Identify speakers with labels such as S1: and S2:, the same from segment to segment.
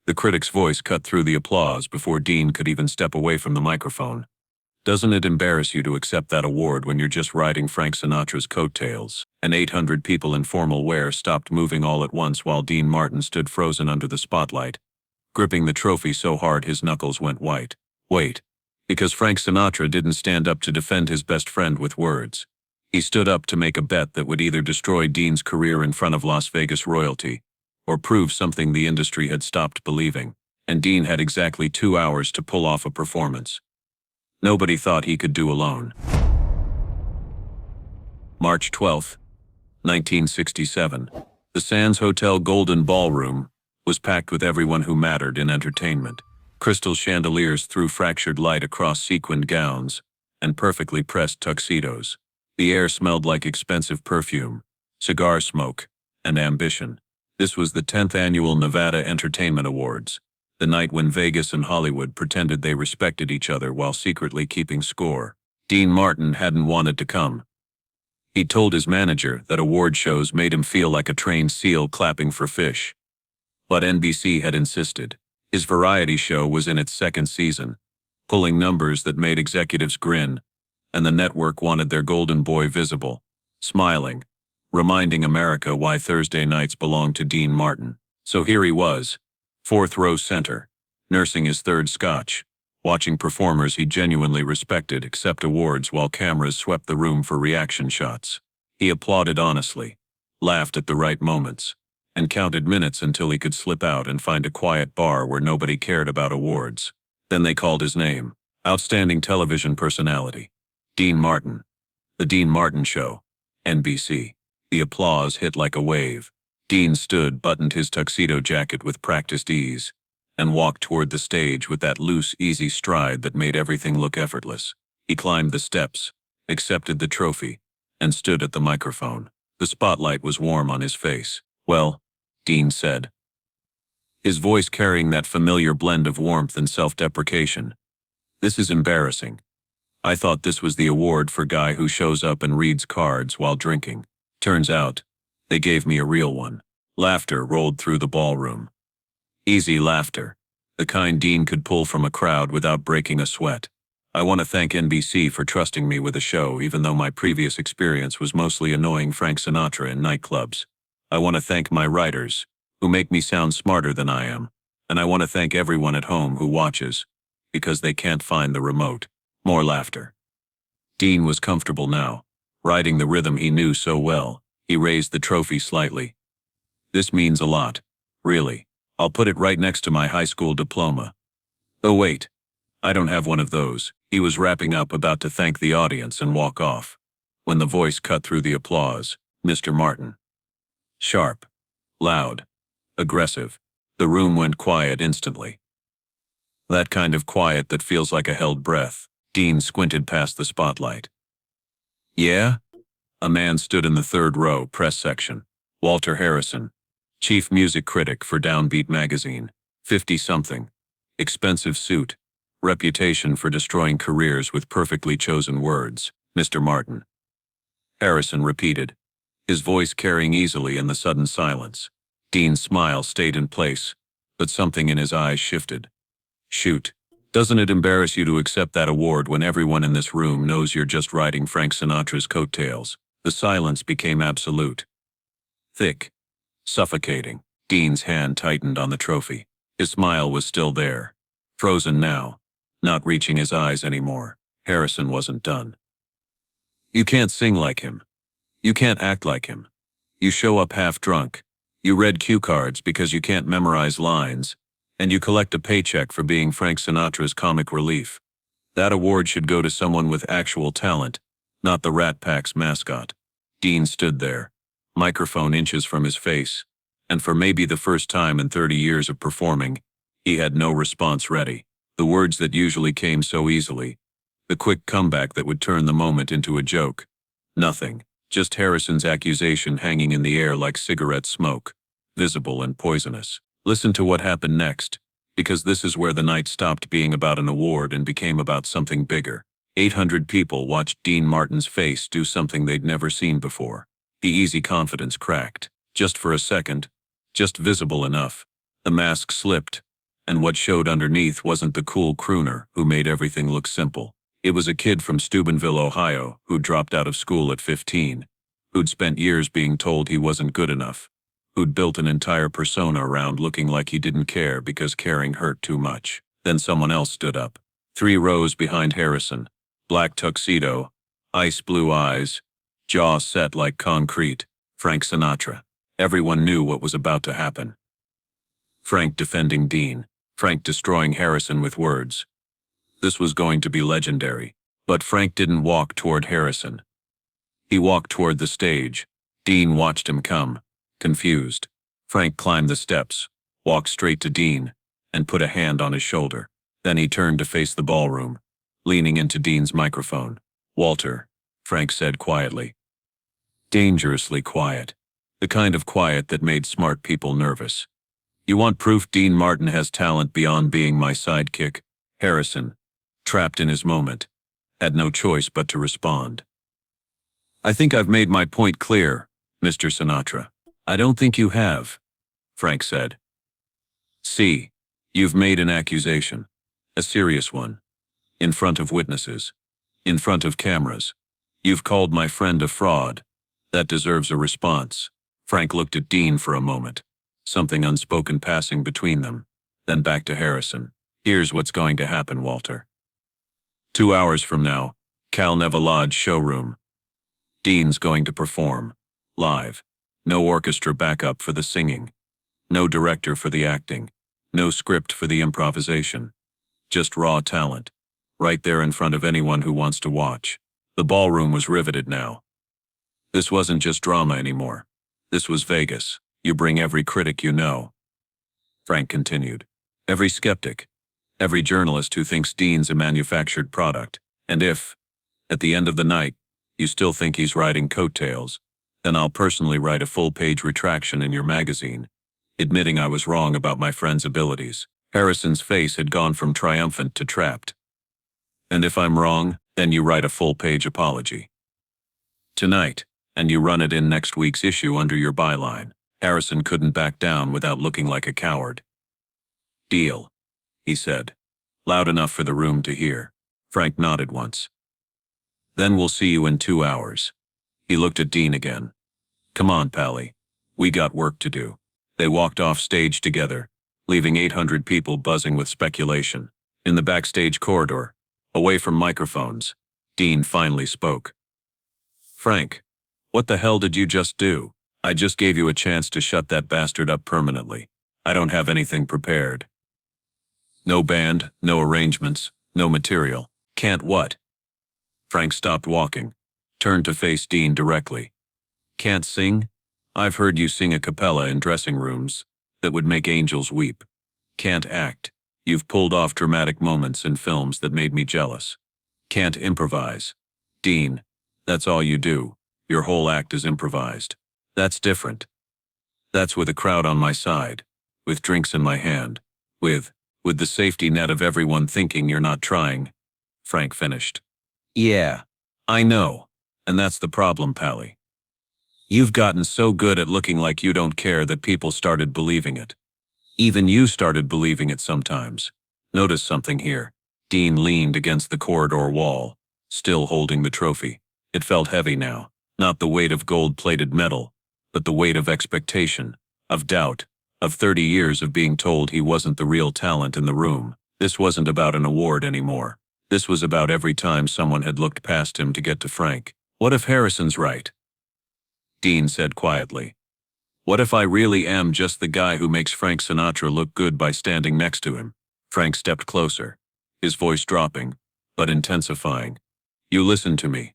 S1: The critic's voice cut through the applause before Dean could even step away from the microphone. Doesn't it embarrass you to accept that award when you're just riding Frank Sinatra's coattails? And 800 people in formal wear stopped moving all at once while Dean Martin stood frozen under the spotlight, gripping the trophy so hard his knuckles went white. Wait. Because Frank Sinatra didn't stand up to defend his best friend with words. He stood up to make a bet that would either destroy Dean's career in front of Las Vegas royalty, or prove something the industry had stopped believing, and Dean had exactly 2 hours to pull off a performance nobody thought he could do alone. March 12, 1967. The Sands Hotel Golden Ballroom was packed with everyone who mattered in entertainment. Crystal chandeliers threw fractured light across sequined gowns and perfectly pressed tuxedos. The air smelled like expensive perfume, cigar smoke, and ambition. This was the 10th annual Nevada Entertainment Awards, the night when Vegas and Hollywood pretended they respected each other while secretly keeping score. Dean Martin hadn't wanted to come. He told his manager that award shows made him feel like a trained seal clapping for fish. But NBC had insisted. His variety show was in its second season, pulling numbers that made executives grin, and the network wanted their golden boy visible, smiling, reminding America why Thursday nights belonged to Dean Martin. So here he was, fourth row center, nursing his third scotch, watching performers he genuinely respected accept awards while cameras swept the room for reaction shots. He applauded honestly, laughed at the right moments, and counted minutes until he could slip out and find a quiet bar where nobody cared about awards. Then they called his name. Outstanding television personality. Dean Martin. The Dean Martin Show. NBC. The applause hit like a wave. Dean stood, buttoned his tuxedo jacket with practiced ease, and walked toward the stage with that loose, easy stride that made everything look effortless. He climbed the steps, accepted the trophy, and stood at the microphone. The spotlight was warm on his face. "Well," Dean said, his voice carrying that familiar blend of warmth and self-deprecation, "this is embarrassing. I thought this was the award for guy who shows up and reads cards while drinking. Turns out, they gave me a real one." Laughter rolled through the ballroom. Easy laughter, the kind Dean could pull from a crowd without breaking a sweat. "I want to thank NBC for trusting me with a show even though my previous experience was mostly annoying Frank Sinatra in nightclubs. I want to thank my writers, who make me sound smarter than I am. And I want to thank everyone at home who watches, because they can't find the remote." More laughter. Dean was comfortable now, riding the rhythm he knew so well. He raised the trophy slightly. "This means a lot, really. I'll put it right next to my high school diploma. Oh wait, I don't have one of those." He was wrapping up, about to thank the audience and walk off, when the voice cut through the applause. "Mr. Martin." Sharp, loud, aggressive. The room went quiet instantly. That kind of quiet that feels like a held breath. Dean squinted past the spotlight. "Yeah?" A man stood in the third row, press section. Walter Harrison, chief music critic for Downbeat magazine, 50-something, expensive suit, reputation for destroying careers with perfectly chosen words. "Mr. Martin." Harrison repeated, his voice carrying easily in the sudden silence. Dean's smile stayed in place, but something in his eyes shifted. "Shoot. Doesn't it embarrass you to accept that award when everyone in this room knows you're just riding Frank Sinatra's coattails?" The silence became absolute. Thick. Suffocating. Dean's hand tightened on the trophy. His smile was still there. Frozen now, not reaching his eyes anymore. Harrison wasn't done. "You can't sing like him. You can't act like him. You show up half drunk. You read cue cards because you can't memorize lines, and you collect a paycheck for being Frank Sinatra's comic relief. That award should go to someone with actual talent, not the Rat Pack's mascot." Dean stood there, microphone inches from his face, and for maybe the first time in 30 years of performing, he had no response ready. The words that usually came so easily, the quick comeback that would turn the moment into a joke. Nothing. Just Harrison's accusation hanging in the air like cigarette smoke, visible and poisonous. Listen to what happened next, because this is where the night stopped being about an award and became about something bigger. 800 people watched Dean Martin's face do something they'd never seen before. The easy confidence cracked. Just for a second, just visible enough. The mask slipped, And what showed underneath wasn't the cool crooner who made everything look simple. It was a kid from Steubenville, Ohio, who dropped out of school at 15, who'd spent years being told he wasn't good enough, who'd built an entire persona around looking like he didn't care because caring hurt too much. Then someone else stood up. 3 rows behind Harrison, black tuxedo, ice blue eyes, jaw set like concrete, Frank Sinatra. Everyone knew what was about to happen. Frank defending Dean, Frank destroying Harrison with words. This was going to be legendary. But Frank didn't walk toward Harrison. He walked toward the stage. Dean watched him come, confused. Frank climbed the steps, walked straight to Dean, and put a hand on his shoulder. Then he turned to face the ballroom, leaning into Dean's microphone. "Walter," Frank said quietly. Dangerously quiet. The kind of quiet that made smart people nervous. "You want proof Dean Martin has talent beyond being my sidekick?" Harrison, trapped in his moment, had no choice but to respond. "I think I've made my point clear, Mr. Sinatra." "I don't think you have," Frank said. "See, you've made an accusation. A serious one. In front of witnesses. In front of cameras. You've called my friend a fraud. That deserves a response." Frank looked at Dean for a moment, something unspoken passing between them, then back to Harrison. "Here's what's going to happen, Walter. 2 hours from now, Cal Neva Lodge showroom. Dean's going to perform. Live. No orchestra backup for the singing. No director for the acting. No script for the improvisation. Just raw talent. Right there in front of anyone who wants to watch." The ballroom was riveted now. This wasn't just drama anymore. This was Vegas. You bring every critic you know. Frank continued. Every skeptic. Every journalist who thinks Dean's a manufactured product. And if, at the end of the night, you still think he's riding coattails, then I'll personally write a full-page retraction in your magazine, admitting I was wrong about my friend's abilities. Harrison's face had gone from triumphant to trapped. "And if I'm wrong, then you write a full-page apology. Tonight, and you run it in next week's issue under your byline." Harrison couldn't back down without looking like a coward. "Deal," he said, loud enough for the room to hear. Frank nodded once. "Then we'll see you in 2 hours. He looked at Dean again. "Come on, Pally. We got work to do." They walked off stage together, leaving 800 people buzzing with speculation. In the backstage corridor, away from microphones, Dean finally spoke. "Frank, what the hell did you just do? I just gave you a chance to shut that bastard up permanently. I don't have anything prepared. No band, no arrangements, no material. Can't what?" Frank stopped walking, turned to face Dean directly. "Can't sing? I've heard you sing a cappella in dressing rooms that would make angels weep. Can't act? You've pulled off dramatic moments in films that made me jealous. Can't improvise? Dean, that's all you do. Your whole act is improvised. That's different. That's with a crowd on my side, with drinks in my hand, with the safety net of everyone thinking you're not trying," Frank finished. "Yeah, I know, and that's the problem, Pally. You've gotten so good at looking like you don't care that people started believing it. Even you started believing it sometimes. Notice something here." Dean leaned against the corridor wall, still holding the trophy. It felt heavy now, not the weight of gold-plated metal, but the weight of expectation, of doubt, of 30 years of being told he wasn't the real talent in the room. This wasn't about an award anymore. This was about every time someone had looked past him to get to Frank. "What if Harrison's right?" Dean said quietly. "What if I really am just the guy who makes Frank Sinatra look good by standing next to him?" Frank stepped closer, his voice dropping, but intensifying. "You listen to me.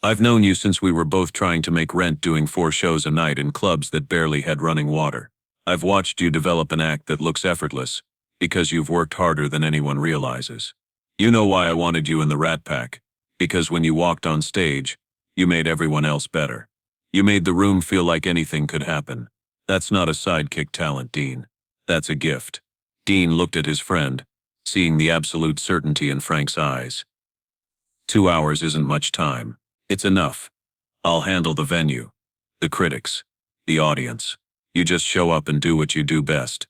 S1: I've known you since we were both trying to make rent doing 4 shows a night in clubs that barely had running water. I've watched you develop an act that looks effortless, because you've worked harder than anyone realizes. You know why I wanted you in the Rat Pack, because when you walked on stage, you made everyone else better. You made the room feel like anything could happen. That's not a sidekick talent, Dean. That's a gift." Dean looked at his friend, seeing the absolute certainty in Frank's eyes. 2 hours isn't much time. It's enough. I'll handle the venue, the critics, the audience. You just show up and do what you do best."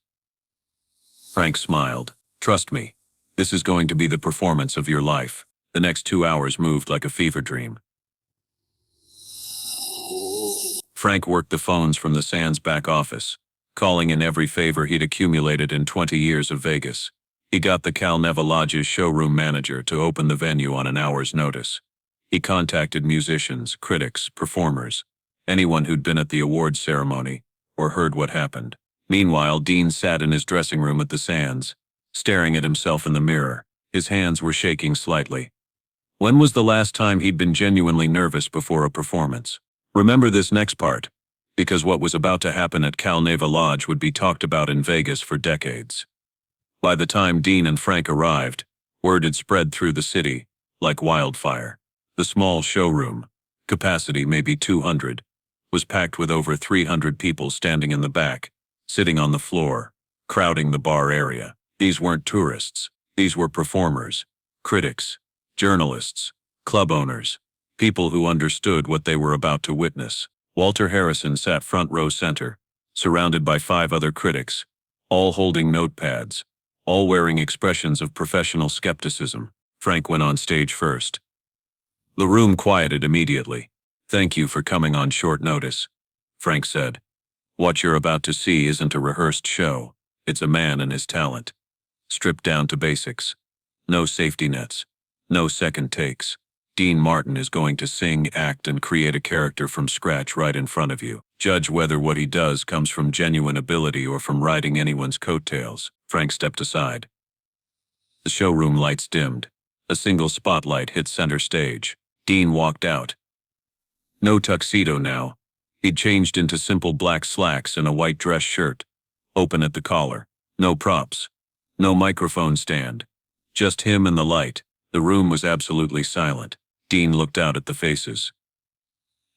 S1: Frank smiled. Trust me. This is going to be the performance of your life. The next 2 hours moved like a fever dream. Frank worked the phones from the Sands back office, calling in every favor he'd accumulated in 20 years of Vegas. He got the Cal Neva Lodge's showroom manager to open the venue on an hour's notice. He contacted musicians, critics, performers, anyone who'd been at the awards ceremony or heard what happened. Meanwhile, Dean sat in his dressing room at the Sands, staring at himself in the mirror. His hands were shaking slightly. When was the last time he'd been genuinely nervous before a performance? Remember this next part, because what was about to happen at Cal Neva Lodge would be talked about in Vegas for decades. By the time Dean and Frank arrived, word had spread through the city like wildfire. The small showroom, capacity maybe 200, was packed with over 300 people standing in the back, sitting on the floor, crowding the bar area. These weren't tourists. These were performers, critics, journalists, club owners, people who understood what they were about to witness. Walter Harrison sat front row center, surrounded by 5 other critics, all holding notepads, all wearing expressions of professional skepticism. Frank went on stage first. The room quieted immediately. "Thank you for coming on short notice," Frank said. "What you're about to see isn't a rehearsed show. It's a man and his talent. Stripped down to basics. No safety nets. No second takes. Dean Martin is going to sing, act, and create a character from scratch right in front of you. Judge whether what he does comes from genuine ability or from riding anyone's coattails." Frank stepped aside. The showroom lights dimmed. A single spotlight hit center stage. Dean walked out. No tuxedo now. He'd changed into simple black slacks and a white dress shirt, open at the collar. No props. No microphone stand. Just him and the light. The room was absolutely silent. Dean looked out at the faces.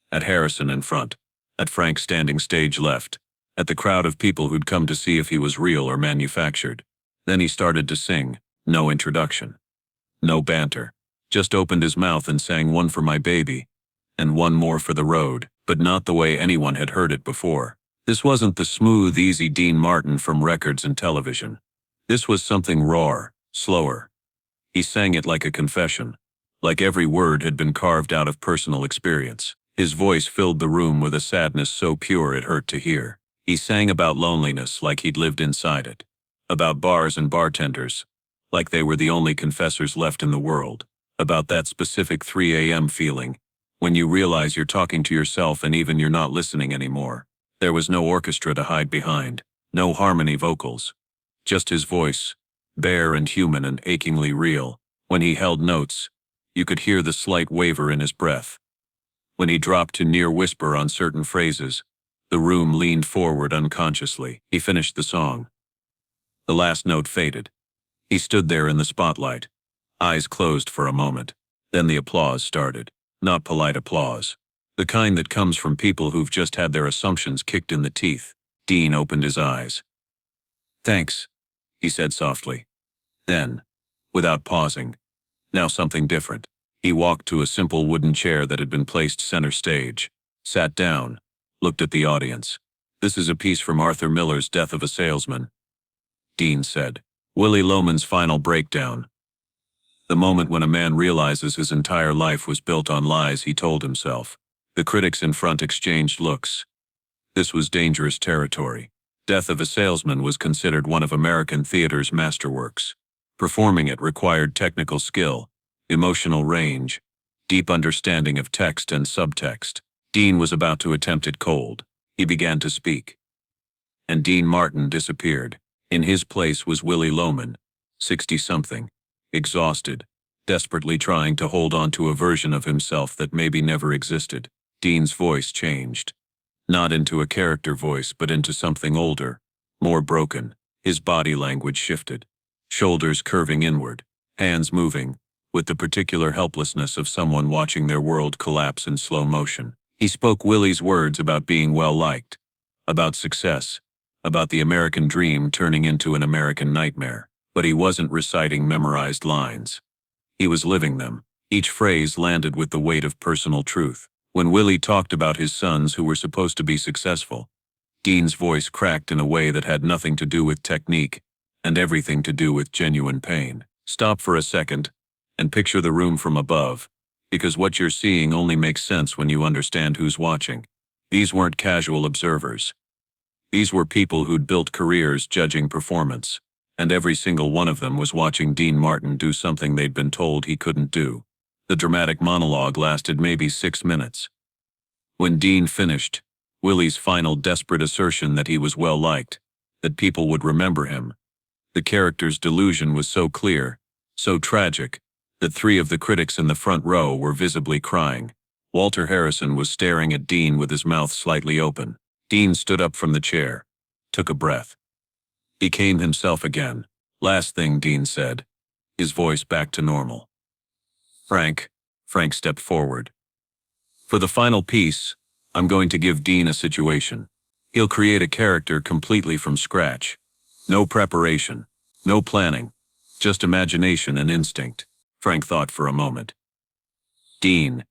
S1: At Harrison in front. At Frank standing stage left. At the crowd of people who'd come to see if he was real or manufactured. Then he started to sing. No introduction. No banter. Just opened his mouth and sang "One for My Baby," and "One More for the Road," but not the way anyone had heard it before. This wasn't the smooth, easy Dean Martin from records and television. This was something raw, slower. He sang it like a confession, like every word had been carved out of personal experience. His voice filled the room with a sadness so pure it hurt to hear. He sang about loneliness like he'd lived inside it, about bars and bartenders, like they were the only confessors left in the world, about that specific 3 a.m. feeling, when you realize you're talking to yourself and even you're not listening anymore. There was no orchestra to hide behind, no harmony vocals, just his voice, bare and human and achingly real. When he held notes, you could hear the slight waver in his breath. When he dropped to near whisper on certain phrases, the room leaned forward unconsciously. He finished the song. The last note faded. He stood there in the spotlight, eyes closed for a moment. Then the applause started. Not polite applause. The kind that comes from people who've just had their assumptions kicked in the teeth. Dean opened his eyes. "Thanks," he said softly. Then, without pausing, now something different. He walked to a simple wooden chair that had been placed center stage, sat down, looked at the audience. "This is a piece from Arthur Miller's Death of a Salesman," Dean said. "Willie Loman's final breakdown. The moment when a man realizes his entire life was built on lies he told himself." The critics in front exchanged looks. This was dangerous territory. Death of a Salesman was considered one of American theater's masterworks. Performing it required technical skill, emotional range, deep understanding of text and subtext. Dean was about to attempt it cold. He began to speak. And Dean Martin disappeared. In his place was Willie Loman, 60-something, exhausted, desperately trying to hold on to a version of himself that maybe never existed. Dean's voice changed. Not into a character voice but into something older, more broken. His body language shifted. Shoulders curving inward, hands moving, with the particular helplessness of someone watching their world collapse in slow motion. He spoke Willie's words about being well-liked, about success, about the American dream turning into an American nightmare. But he wasn't reciting memorized lines. He was living them. Each phrase landed with the weight of personal truth. When Willie talked about his sons who were supposed to be successful, Dean's voice cracked in a way that had nothing to do with technique and everything to do with genuine pain. Stop for a second and picture the room from above, because what you're seeing only makes sense when you understand who's watching. These weren't casual observers. These were people who'd built careers judging performance, and every single one of them was watching Dean Martin do something they'd been told he couldn't do. The dramatic monologue lasted maybe 6 minutes. When Dean finished, Willie's final desperate assertion that he was well-liked, that people would remember him, the character's delusion was so clear, so tragic, that 3 of the critics in the front row were visibly crying. Walter Harrison was staring at Dean with his mouth slightly open. Dean stood up from the chair, took a breath. Became himself again. Last thing Dean said, his voice back to normal. Frank stepped forward. For the final piece, I'm going to give Dean a situation. He'll create a character completely from scratch. No preparation, no planning, just imagination and instinct. Frank thought for a moment. Dean,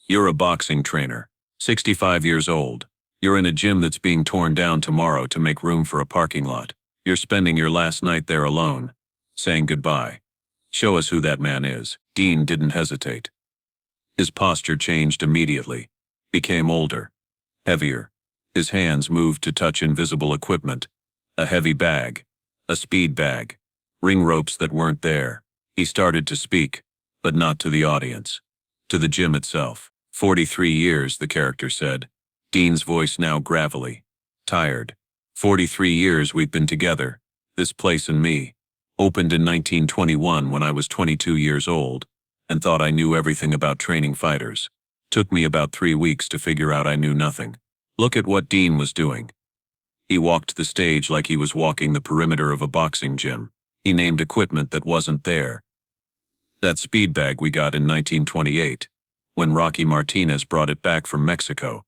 S1: you're a boxing trainer, 65 years old. You're in a gym that's being torn down tomorrow to make room for a parking lot. You're spending your last night there alone, saying goodbye. Show us who that man is. Dean didn't hesitate. His posture changed immediately, became older, heavier. His hands moved to touch invisible equipment, a heavy bag, a speed bag, ring ropes that weren't there. He started to speak, but not to the audience, to the gym itself. 43 years, the character said, Dean's voice now gravelly, tired. 43 years we've been together, this place and me. Opened in 1921 when I was 22 years old, and thought I knew everything about training fighters. Took me about 3 weeks to figure out I knew nothing. Look at what Dean was doing. He walked the stage like he was walking the perimeter of a boxing gym. He named equipment that wasn't there. That speed bag we got in 1928, when Rocky Martinez brought it back from Mexico,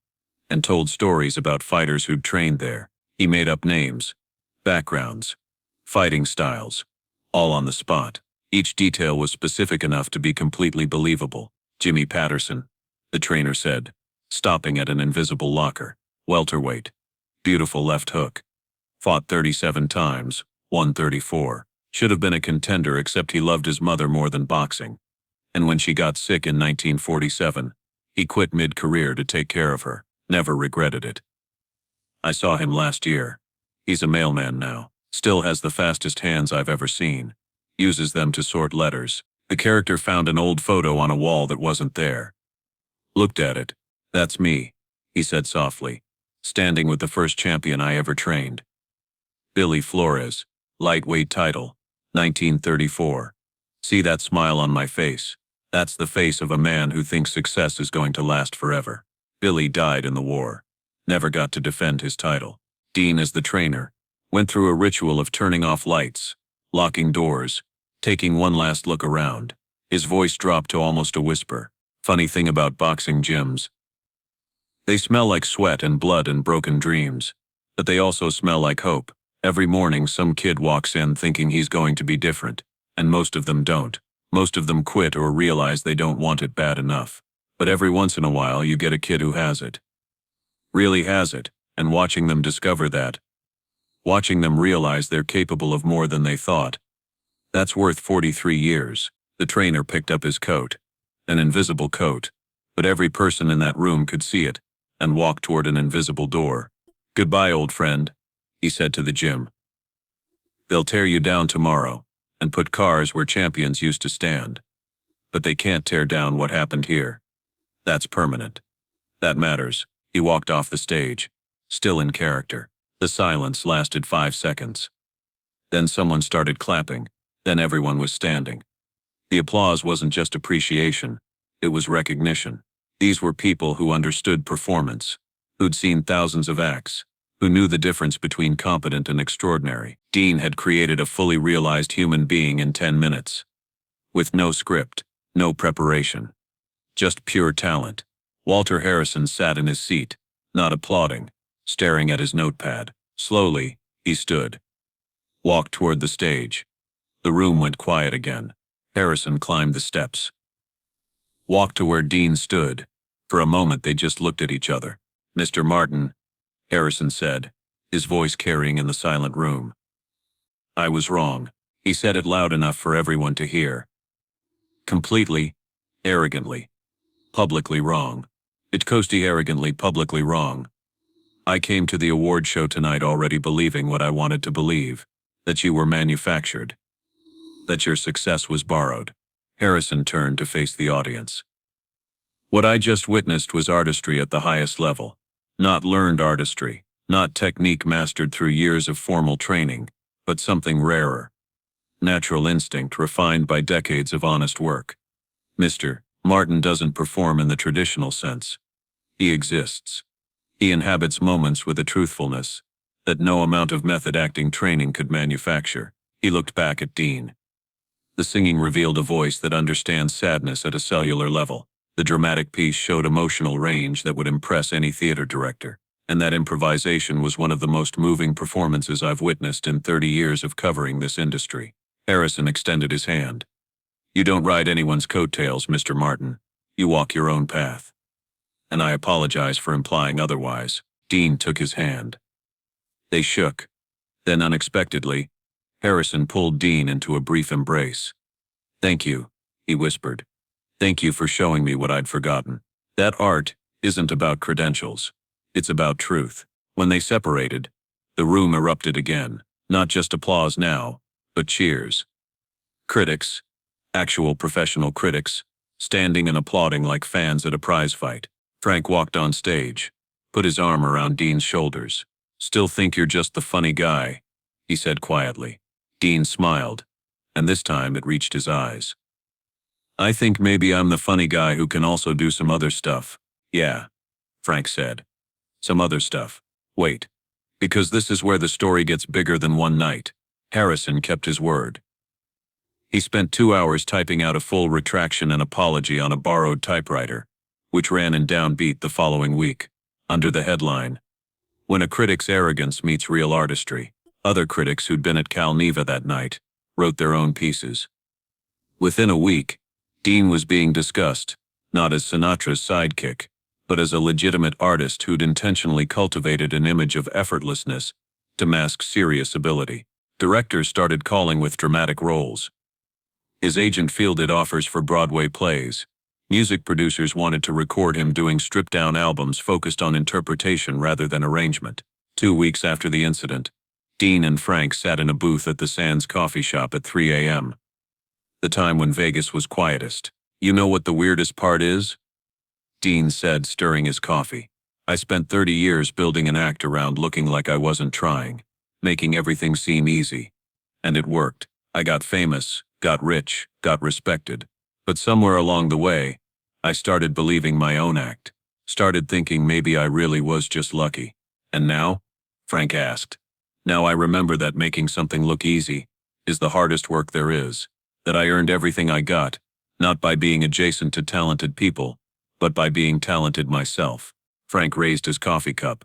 S1: and told stories about fighters who'd trained there. He made up names, backgrounds, fighting styles, all on the spot. Each detail was specific enough to be completely believable. Jimmy Patterson, the trainer said, stopping at an invisible locker. Welterweight. Beautiful left hook. Fought 37 times, won 34. Should have been a contender except he loved his mother more than boxing. And when she got sick in 1947, he quit mid-career to take care of her. Never regretted it. I saw him last year. He's a mailman now. Still has the fastest hands I've ever seen. Uses them to sort letters. The character found an old photo on a wall that wasn't there. Looked at it. That's me, he said softly, standing with the first champion I ever trained. Billy Flores, lightweight title, 1934. See that smile on my face? That's the face of a man who thinks success is going to last forever. Billy died in the war. Never got to defend his title. Dean, as the trainer, went through a ritual of turning off lights, locking doors, taking one last look around. His voice dropped to almost a whisper. Funny thing about boxing gyms. They smell like sweat and blood and broken dreams, but they also smell like hope. Every morning some kid walks in thinking he's going to be different, and most of them don't. Most of them quit or realize they don't want it bad enough. But every once in a while you get a kid who has it. Really has it, and watching them discover that. Watching them realize they're capable of more than they thought. That's worth 43 years. The trainer picked up his coat. An invisible coat. But every person in that room could see it, and walked toward an invisible door. Goodbye, old friend, he said to the gym. They'll tear you down tomorrow, and put cars where champions used to stand. But they can't tear down what happened here. That's permanent. That matters. He walked off the stage, still in character. The silence lasted 5 seconds. Then someone started clapping. Then everyone was standing. The applause wasn't just appreciation, it was recognition. These were people who understood performance, who'd seen thousands of acts, who knew the difference between competent and extraordinary. Dean had created a fully realized human being in 10 minutes. With no script, no preparation. Just pure talent. Walter Harrison sat in his seat, not applauding, staring at his notepad. Slowly, he stood. Walked toward the stage. The room went quiet again. Harrison climbed the steps. Walked to where Dean stood. For a moment they just looked at each other. Mr. Martin, Harrison said, his voice carrying in the silent room. I was wrong. He said it loud enough for everyone to hear. Completely, arrogantly, publicly wrong. Itkosti arrogantly, publicly wrong. I came to the award show tonight already believing what I wanted to believe, that you were manufactured, that your success was borrowed. Harrison turned to face the audience. What I just witnessed was artistry at the highest level. Not learned artistry, not technique mastered through years of formal training, but something rarer. Natural instinct refined by decades of honest work. Mr. Martin doesn't perform in the traditional sense. He exists. He inhabits moments with a truthfulness that no amount of method acting training could manufacture. He looked back at Dean. The singing revealed a voice that understands sadness at a cellular level. The dramatic piece showed emotional range that would impress any theater director, and that improvisation was one of the most moving performances I've witnessed in 30 years of covering this industry. Harrison extended his hand. You don't ride anyone's coattails, Mr. Martin. You walk your own path. And I apologize for implying otherwise. Dean took his hand. They shook. Then unexpectedly, Harrison pulled Dean into a brief embrace. Thank you, he whispered. Thank you for showing me what I'd forgotten. That art isn't about credentials. It's about truth. When they separated, the room erupted again. Not just applause now, but cheers. Critics, actual professional critics, standing and applauding like fans at a prize fight. Frank walked on stage, put his arm around Dean's shoulders. Still think you're just the funny guy, he said quietly. Dean smiled, and this time it reached his eyes. I think maybe I'm the funny guy who can also do some other stuff. Yeah, Frank said. Some other stuff. Wait. Because this is where the story gets bigger than one night. Harrison kept his word. He spent 2 hours typing out a full retraction and apology on a borrowed typewriter, which ran in downbeat the following week, under the headline, When a Critic's Arrogance Meets Real Artistry. Other critics who'd been at Cal Neva that night wrote their own pieces. Within a week, Dean was being discussed, not as Sinatra's sidekick, but as a legitimate artist who'd intentionally cultivated an image of effortlessness to mask serious ability. Directors started calling with dramatic roles. His agent fielded offers for Broadway plays. Music producers wanted to record him doing stripped-down albums focused on interpretation rather than arrangement. 2 weeks after the incident, Dean and Frank sat in a booth at the Sands coffee shop at 3 a.m. The time when Vegas was quietest. You know what the weirdest part is? Dean said, stirring his coffee. I spent 30 years building an act around looking like I wasn't trying, making everything seem easy. And it worked. I got famous, got rich, got respected. But somewhere along the way, I started believing my own act. Started thinking maybe I really was just lucky. And now? Frank asked. Now I remember that making something look easy is the hardest work there is. That I earned everything I got, not by being adjacent to talented people, but by being talented myself. Frank raised his coffee cup.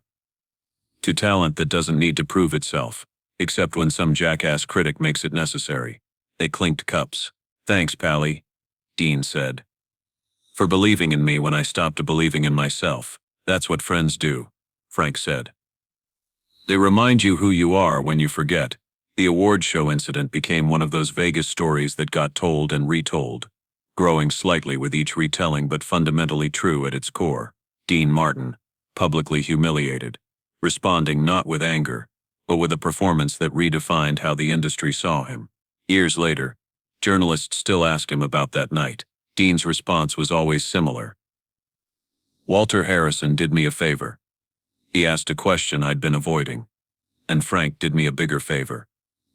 S1: To talent that doesn't need to prove itself, except when some jackass critic makes it necessary. They clinked cups. Thanks, Pally, Dean said. For believing in me when I stopped believing in myself. That's what friends do, Frank said. They remind you who you are when you forget. The award show incident became one of those Vegas stories that got told and retold, growing slightly with each retelling but fundamentally true at its core. Dean Martin, publicly humiliated, responding not with anger, but with a performance that redefined how the industry saw him. Years later, journalists still asked him about that night. Dean's response was always similar. Walter Harrison did me a favor. He asked a question I'd been avoiding. And Frank did me a bigger favor.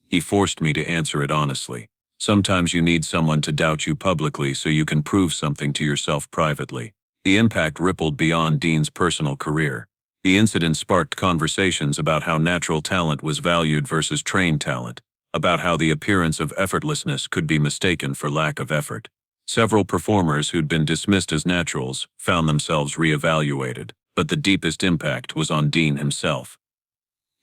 S1: He forced me to answer it honestly. Sometimes you need someone to doubt you publicly so you can prove something to yourself privately. The impact rippled beyond Dean's personal career. The incident sparked conversations about how natural talent was valued versus trained talent, about how the appearance of effortlessness could be mistaken for lack of effort. Several performers who'd been dismissed as naturals found themselves reevaluated, but the deepest impact was on Dean himself.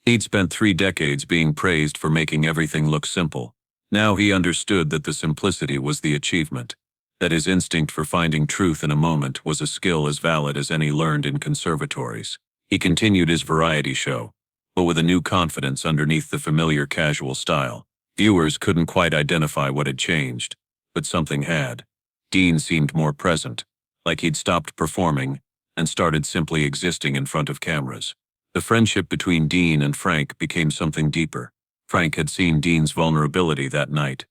S1: He'd spent 3 decades being praised for making everything look simple. Now he understood that the simplicity was the achievement, that his instinct for finding truth in a moment was a skill as valid as any learned in conservatories. He continued his variety show, but with a new confidence underneath the familiar casual style. Viewers couldn't quite identify what had changed, but something had. Dean seemed more present, like he'd stopped performing and started simply existing in front of cameras. The friendship between Dean and Frank became something deeper. Frank had seen Dean's vulnerability that night,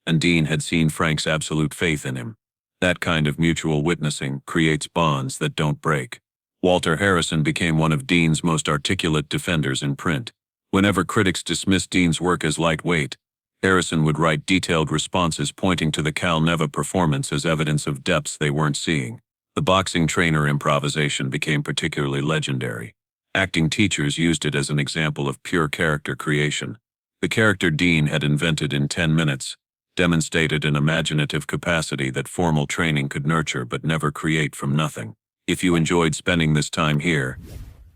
S1: and Dean had seen Frank's absolute faith in him. That kind of mutual witnessing creates bonds that don't break. Walter Harrison became one of Dean's most articulate defenders in print. Whenever critics dismissed Dean's work as lightweight, Harrison would write detailed responses pointing to the Cal Neva performance as evidence of depths they weren't seeing. The boxing trainer improvisation became particularly legendary. Acting teachers used it as an example of pure character creation. The character Dean had invented in 10 minutes demonstrated an imaginative capacity that formal training could nurture but never create from nothing. If you enjoyed spending this time here,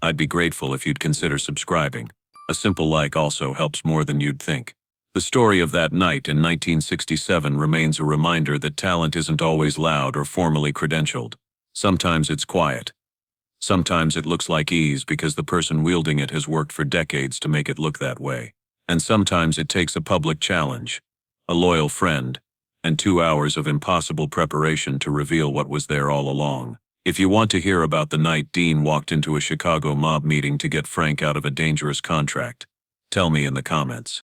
S1: I'd be grateful if you'd consider subscribing. A simple like also helps more than you'd think. The story of that night in 1967 remains a reminder that talent isn't always loud or formally credentialed. Sometimes it's quiet. Sometimes it looks like ease because the person wielding it has worked for decades to make it look that way. And sometimes it takes a public challenge, a loyal friend, and 2 hours of impossible preparation to reveal what was there all along. If you want to hear about the night Dean walked into a Chicago mob meeting to get Frank out of a dangerous contract, tell me in the comments.